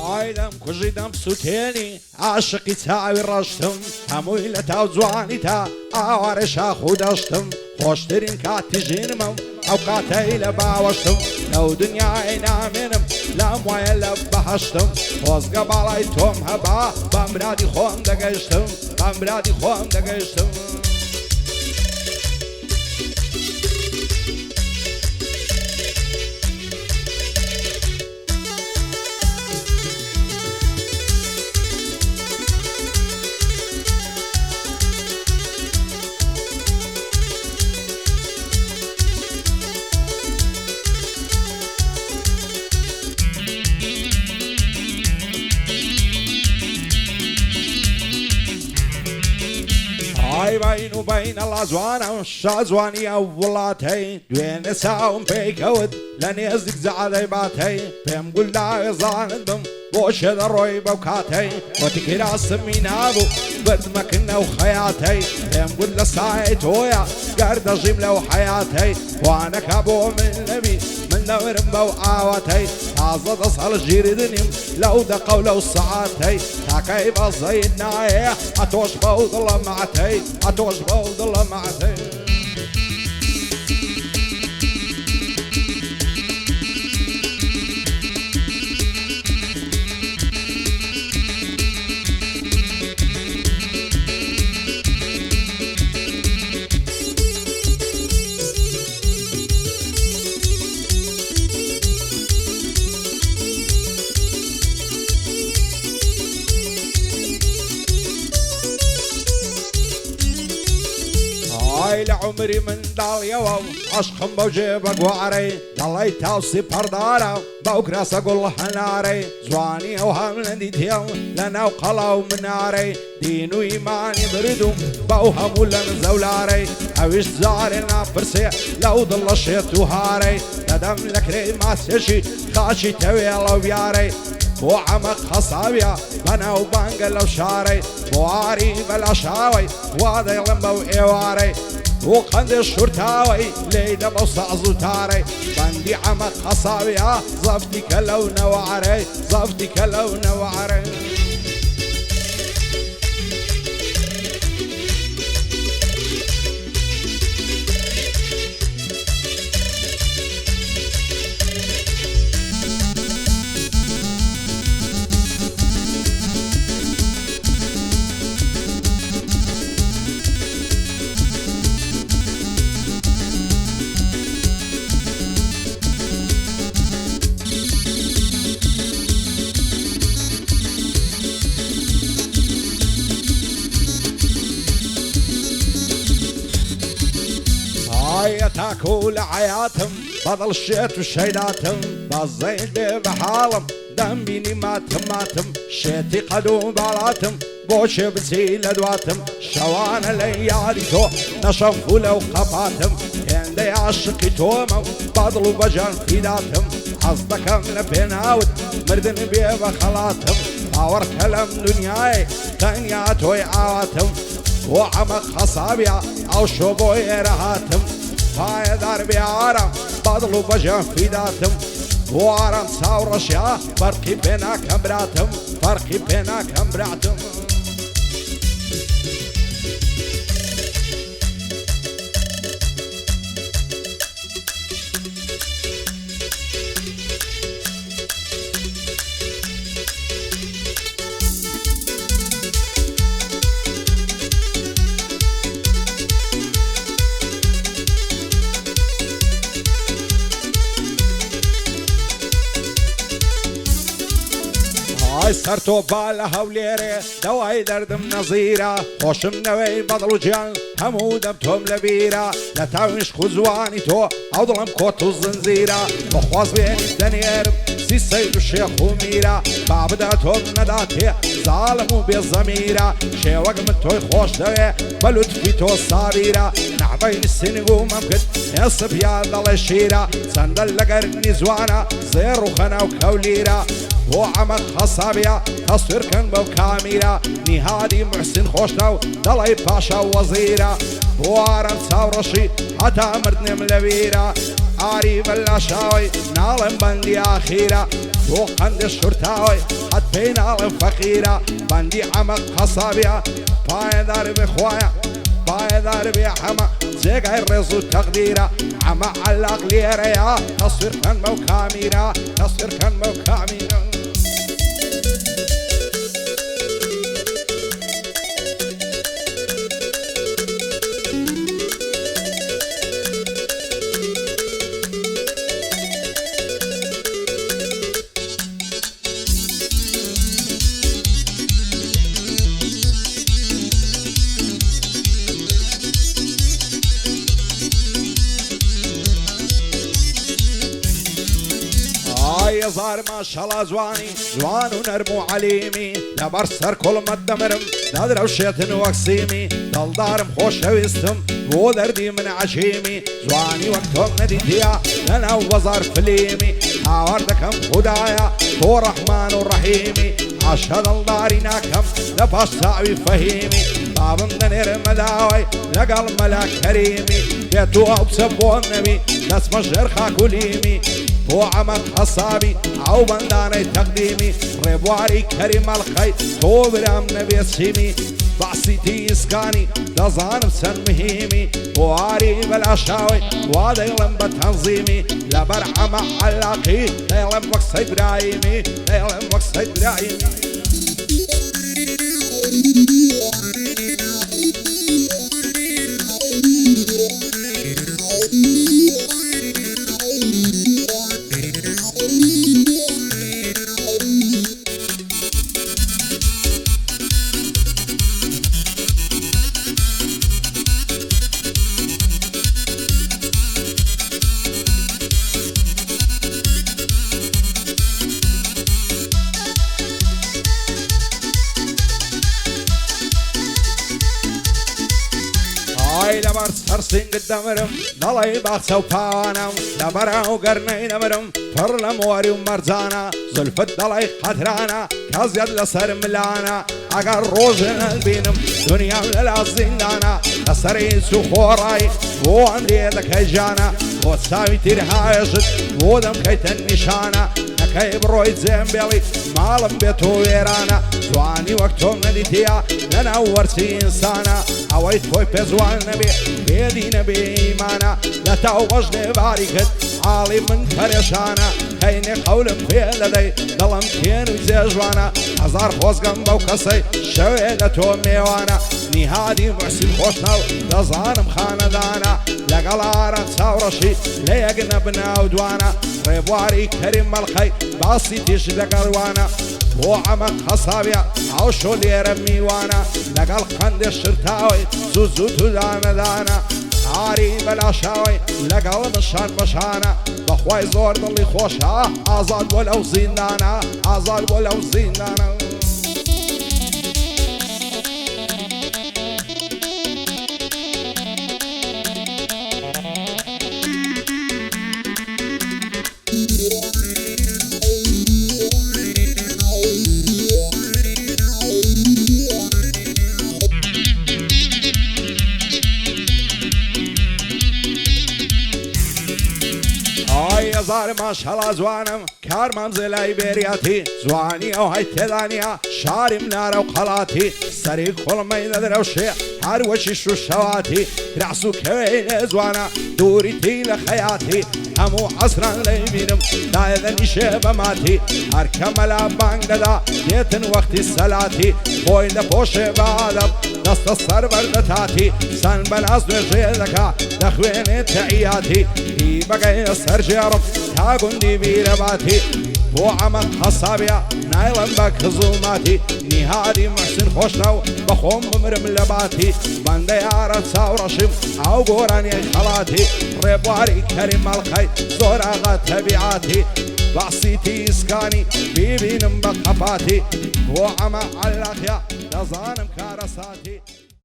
ئایدەم کوژیدەم سوتێنی عاشقی چاوی ڕەشتم هەمووی لە تاو جوانی تا ئاوارە شاخ و دەشتم خۆشترین کاتی ژینمم ئەو کاتەی لە باوەشتم لەو دنیای نامێنم لام وایە لە بەهەشتم خۆزگە باڵای تۆم هەبا بەم برادی خۆم دەگەیشتم بەم برادی خۆم دەگەیشتم بین و بین الله جوانم شازوانی ئەو وڵاتەی دوێنێ چاوم پێی کەوت لە نێزیک زعادەی باتەی پێم گولداوێزانت بم بۆ شێدە ڕۆی بەو کاتەی وەتی کراسمی نابوو بردمەکردنە و خەیاتەی پێم گول لە سایەی تۆیە گەر دەژیم لەو حەیاتەی خوانەکە بۆ من نەبی من دەورم بەو ئاواتەی تازە دەست هەڵژیردنیم لەو دەقە و لەو سەعاتەی تاکەی بەزەیت نایە ئەتۆش بەو دڵە مەعتەی ئەتۆش بەو دڵە مەعتەی لعمري من داليوا عشقم بوجيب قواري دالي تاوسي بردارا بوكراس اقول حناري زواني اوهام لنديتيو لنا وقلاو مناري دين وإيماني بردوم بوهم ولا من زولاري اويش زارنا فرسي لو ضل شيت وهاري ندم لكري ما سيشي خاشي تويلا وياري بو عمق خصابيا بنا وبانقل وشاري بواري بلا شاوي وادي لمبا وإيواري وقند الشرطاوي ليدا بوصعزو تاري بندي عمق خصابيا زفتي كلو نوعري زفتي كلو نوعري تاكل عياتهم بضل الشيت وشيلاتهم بزين بحالهم دمبيني ماتم شيتي قدوم بالاتهم بوش بسيل ادواتهم شوان الليالي تو نشفوا لو خفاتهم هندي عشقي تومو بضلوا بجان فيداتهم حصدكم لبناوت مردن بيبا خلاتهم باور كلام دنياي تنيات ويعاتهم وعمق خصابيا او شبوي رهاتهم هاي دربي عرم بضلوا بجان فيداتهم وعرم صور اشياء فرقي بينا كمبراتهم فرقي بينا كمبراتهم سرتو بالا هوليري دواي دردم نظيرة خوشم نوي بضلو جان همو دمتهم لبيرة لا تاويش خوزواني تو او ظلم كوتو الزنزيرة بخواز بين الدنيرم سي سيد الشيخ وميرة بعبداتهم نداتي ظالمو بالضميرة شيوك من توي خوش دوي بلوت في تو صابيرة نعبين السنقو ممكن يصب يا الله الشيرة سندل لقرني زوانا زير وخنا وكوليرة وعمق خصابيا تصوير كان بو كاميرا نهادي محسن خوشناو دلي باشا وزيرا وارن ساورشي حتى مردني ملبيرا عاري بلا شاوي نالم بندي اخيرا بۆ قەندە شورتاوی قەت پێی ناڵێم فەقیرە بەندی عەمە قەسابیە پایەدار بێ خوایە پایەدار بێ حەمە جێگای ڕێز و تەقدیرە عەمە عەلاق لێرەیە تەسویرکەن بەو کامیرە تەسویرکەن بەو کامیرە زار ماشەڵا جوانی جوان و نەرم و عەلیمی لەبەر سەر کوڵمت دەمرم دەدرەوشێتن وەک سیمی دڵدارم خۆشەویستم بۆ دەردی من عەشیمی جوانی وەک تۆم نەدیتیە لەناو بەزار فلیمی هاوار دەکەم خودایە تۆ ڕەحمان و ڕەحیمی عاشە دڵداری ناکەم لە پاش چاوی فەهیمی بابم دەنێرم مەداوای لەگەڵ مەلا کەریمی بێت و ئەو بچە بۆ نەبی دەچمە ژێر خاکولیمی بۆ عەمەت حەسابی ئەو بەندانەی تەقدیمی ڕێبواری کەریم ئەڵقەی تۆ برام نەبێت چیمی باسی تیسکانی دەزانم چەند مهمی بواری بەلاشاوی وا دەیڵم بە تەنزیمی لەبەر عەمە عەلاقی دەیڵم وەک سەید برایمی دەیڵم وەک سەید برایمی لەبەر سەرسینگت دەمرم دەڵێ باخچە و پاوانم لەبەرەو گەرنەی نەمرم پڕ لە مۆری و مەرجانە زولفت دەڵێ قەترانە کەزیەت لەسەر ملانە ئەگەر ڕۆژێ نەبینم دنیام لەلا زیندانە لەسەر هیچ و خۆڕایی بۆ ئەندێ دەکەی ژانە بۆ چاوی تیرهایەشت بۆ دەمکەیتە نیشانە نەکەی بڕۆی جێم بێڵی ماڵم بێت و وێرانە جوانی وەک تۆم نەدیتیە لەناو وەرچی ئینسانە ئەوەی تۆی پێ جوان نەبێ بێدی نەبێ ئیمانە لە تاو بەش نێباری کرد حاڵی من پەرێشانە کەینێ قەولم پێ دەدەی دڵم تێن و جێژوانە هەزار خۆزگەم بەو کەسەی شەوێ لە تۆ میێوانە نیهادی موحسین خۆشناو دەزانم خانەدانە لەگەڵ ئاران چاوڕەشی لە یەک نەبناو دوانە ڕێبواری کەریم مەڵقەی باسی تیش لەگەڵوانە بۆ عەمە حەسابیە ئەو شۆ لێرە میوانە لەگەڵ قەندێ شرتاوی زوو تو دانەدانە ئاری بەلاشاوی لەگەڵ نشان بەشانە بەخوای زۆر دڵی خۆشە ئازاد بۆ لەو زیندانە ئازاد بۆ لەو زیندانە هزار ماشەڵا جوانم کارمام زێلای بێریاتی جوانی ئەو هەی تێدانیا شاریم نارە و قەڵاتی سەری کوڵمەی نەدرەوشێ هەروەشی شوشەواتی کراس و کەوێی لێ جوانە دووریتی لە خەیاتی هەموو عەسران لەی بینم دایەدە نیشێ بەماتی هەرکە مەلا بانگ دەدا دێتن وەختی سەلاتی خۆی دەپۆشێ بە ئادەم دەستە سەر بەردەتاتی سەن بەناز نوێژێ دەکا دەخوێنێت تەعیاتی هی بەگەی سەر ژێڕم تا گوندی بیرەباتی بۆ عەمە حەسابیە نایڵم بە کزوماتی نیهادی موحسین خۆشناو بەخۆم بمرم لە باتی بەندە یارە چاوڕەشم ئەو گۆرانیەی خەڵاتی ڕێبواری کەریم مەڵقەی زۆر ئاغا تەبیعاتی باسی تیسکانی بیبینم بە قەپاتی بۆ عەمە عەلاقیە دەزانم کارە ساتی